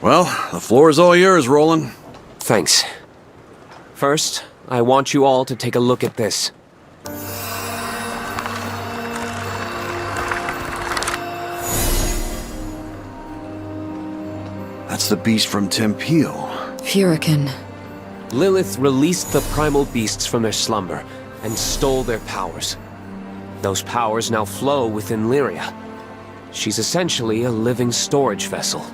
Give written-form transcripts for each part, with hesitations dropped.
Well, the floor is all yours, Roland. Thanks. First, I want you all to take a look at this. That's the beast from Tempeal. Furican. Lilith released the primal beasts from their slumber and stole their powers. Those powers now flow within Lyria. She's essentially a living storage vessel.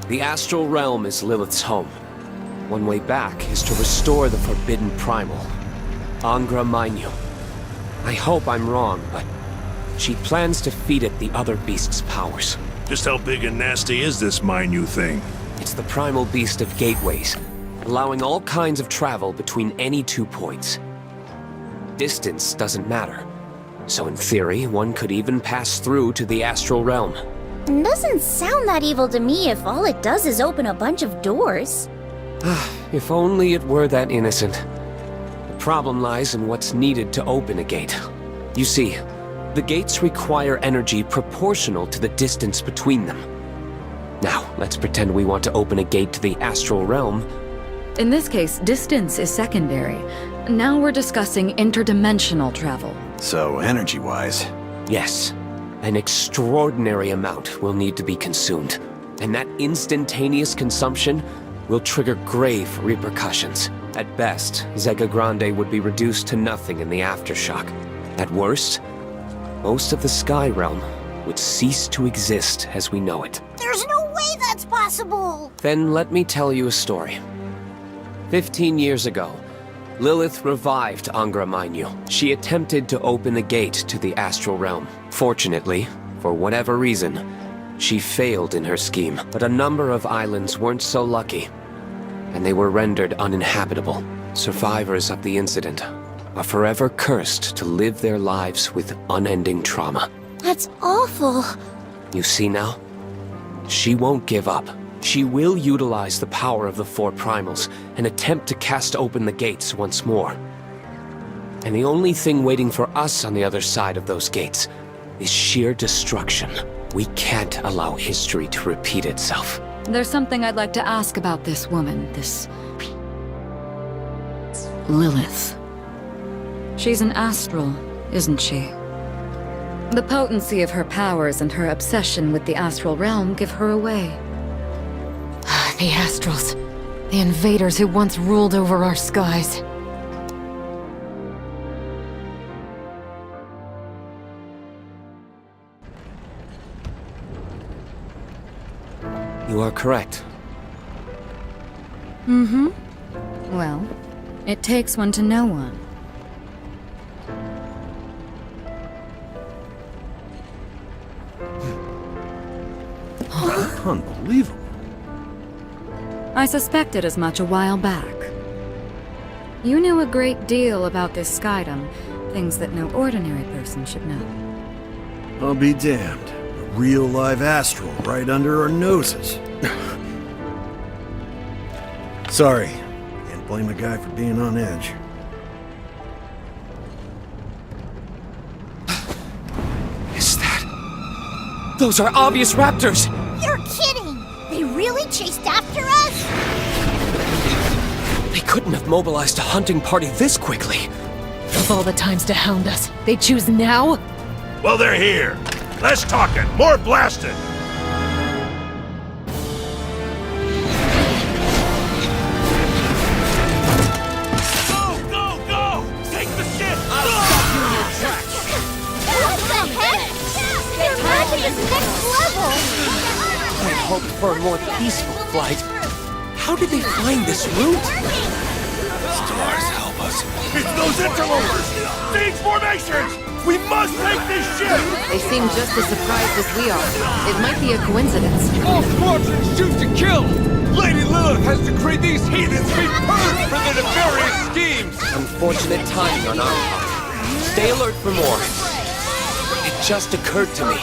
The astral realm is Lilith's home. One way back is to restore the forbidden primal, Angra Mainyu. I hope I'm wrong, but she plans to feed it the other beast's powers. Just how big and nasty is this Mainyu thing? It's the primal beast of gateways, allowing all kinds of travel between any 2 points. Distance doesn't matter, so in theory, one could even pass through to the astral realm. Doesn't sound that evil to me if all it does is open a bunch of doors. If only it were that innocent. The problem lies in what's needed to open a gate. You see, the gates require energy proportional to the distance between them. Now, let's pretend we want to open a gate to the astral realm. In this case, distance is secondary. Now we're discussing interdimensional travel. So, energy-wise... Yes, an extraordinary amount will need to be consumed. And that instantaneous consumption will trigger grave repercussions. At best, Zega Grande would be reduced to nothing in the aftershock. At worst, most of the Sky Realm would cease to exist as we know it. There's no way that's possible! Then let me tell you a story. 15 years ago, Lilith revived Angra Mainyu. She attempted to open the gate to the astral realm. Fortunately, for whatever reason, she failed in her scheme. But a number of islands weren't so lucky, and they were rendered uninhabitable. Survivors of the incident are forever cursed to live their lives with unending trauma. That's awful. You see now? She won't give up. She will utilize the power of the 4 primals and attempt to cast open the gates once more. And the only thing waiting for us on the other side of those gates is sheer destruction. We can't allow history to repeat itself. There's something I'd like to ask about this woman, this... Lilith. She's an astral, isn't she? The potency of her powers and her obsession with the astral realm give her away. The Astrals. The invaders who once ruled over our skies. You are correct. Mm-hmm. Well, it takes one to know one. Unbelievable. I suspected as much a while back. You knew a great deal about this skydom, things that no ordinary person should know. I'll be damned. A real live astral right under our noses. Sorry. Can't blame a guy for being on edge. Is that... Those are obvious raptors! You're kidding! They really chased after us? They couldn't have mobilized a hunting party this quickly. Of all the times to hound us, they choose now? Well, they're here. Less talking, more blasting. Go, go, go! Take the ship! What the heck? Their magic is next level! I hoped for a more peaceful flight. How did they find this route? Stars help us. It's those interlopers! Siege formations! We must take this ship! They seem just as surprised as we are. It might be a coincidence. All squadrons shoot to kill! Lady Lilith has decreed these heathens be purged for their nefarious schemes! Unfortunate timing on our part. Stay alert for more. It just occurred to me.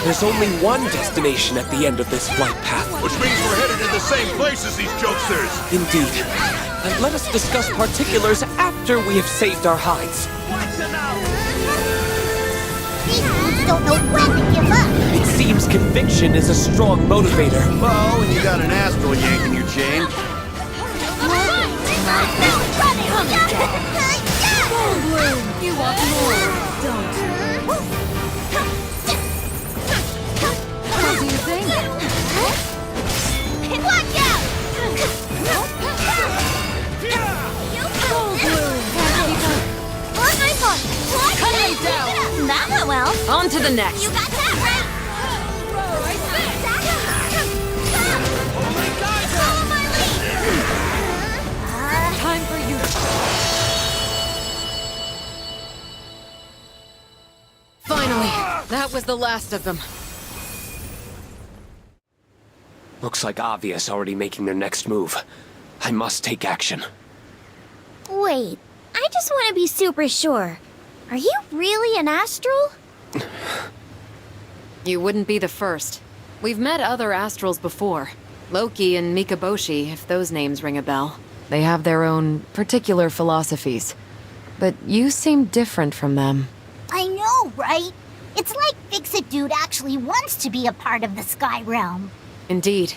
There's only one destination at the end of this flight path. Which means we're headed to the same place as these jokesters. Indeed. And let us discuss particulars after we have saved our hides. These dudes don't know when to give up. It's seems conviction is a strong motivator. Oh, and you got an astral yanking your chain. You want more? Don't. What do you think? Watch out! Cut me down! That went well. On to the next. You got that right. Follow my lead. Time for you. Finally, that was the last of them. Looks like Avia's already making their next move. I must take action. Wait, I just want to be super sure. Are you really an astral? You wouldn't be the first. We've met other astrals before. Loki and Mikaboshi, if those names ring a bell. They have their own particular philosophies. But you seem different from them. I know, right? It's like Fix-It Dude actually wants to be a part of the Sky Realm. Indeed.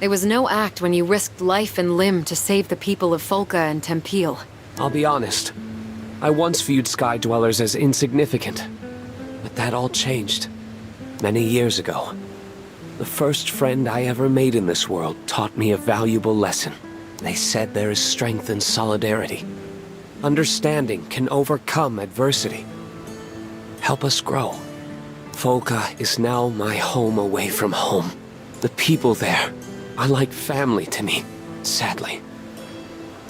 It was no act when you risked life and limb to save the people of Folka and Tempeel. I'll be honest. I once viewed Sky Dwellers as insignificant. But that all changed. Many years ago. The first friend I ever made in this world taught me a valuable lesson. They said there is strength in solidarity. Understanding can overcome adversity. Help us grow. Folka is now my home away from home. The people there are like family to me, sadly.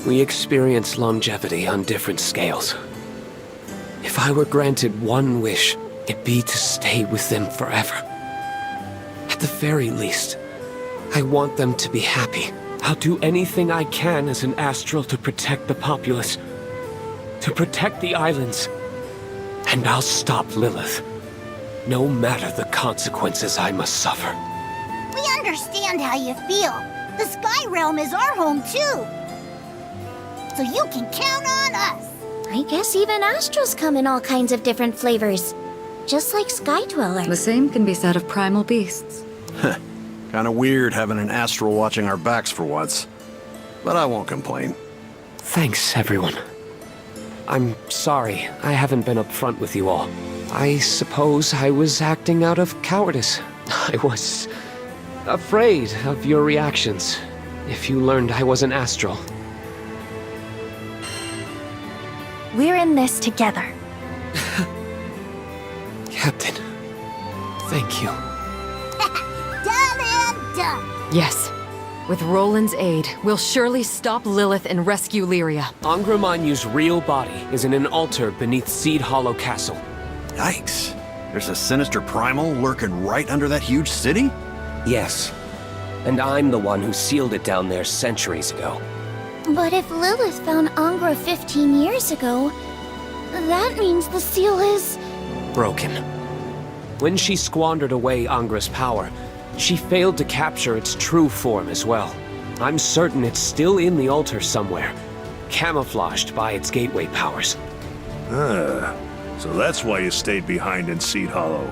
We experience longevity on different scales. If I were granted one wish, it'd be to stay with them forever. At the very least, I want them to be happy. I'll do anything I can as an astral to protect the populace, to protect the islands, and I'll stop Lilith, no matter the consequences I must suffer. We understand how you feel. The Sky Realm is our home, too. So you can count on us. I guess even astrals come in all kinds of different flavors. Just like Sky Dweller. The same can be said of primal beasts. Kinda weird having an astral watching our backs for once. But I won't complain. Thanks, everyone. I'm sorry I haven't been upfront with you all. I suppose I was acting out of cowardice. I was afraid of your reactions if you learned I was an astral. We're in this together. Captain, thank you. Done and done. Yes. With Roland's aid, we'll surely stop Lilith and rescue Lyria. Angra Mainyu's real body is in an altar beneath Seed Hollow Castle. Yikes. There's a sinister primal lurking right under that huge city? Yes. And I'm the one who sealed it down there centuries ago. But if Lilith found Angra 15 years ago, that means the seal is... broken. When she squandered away Angra's power, she failed to capture its true form as well. I'm certain it's still in the altar somewhere, camouflaged by its gateway powers. So that's why you stayed behind in Seed Hollow.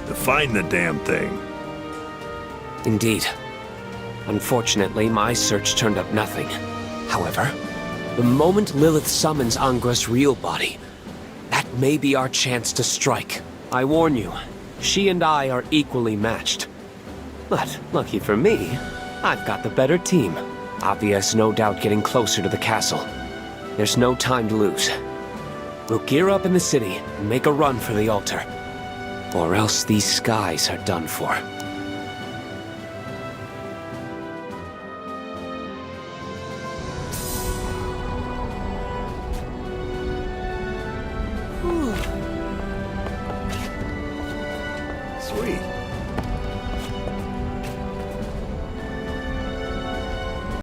To find the damn thing. Indeed. Unfortunately, my search turned up nothing. However, the moment Lilith summons Angra's real body, that may be our chance to strike. I warn you, she and I are equally matched. But, lucky for me, I've got the better team. Obvious, no doubt getting closer to the castle. There's no time to lose. We'll gear up in the city and make a run for the altar. Or else these skies are done for. Sweet.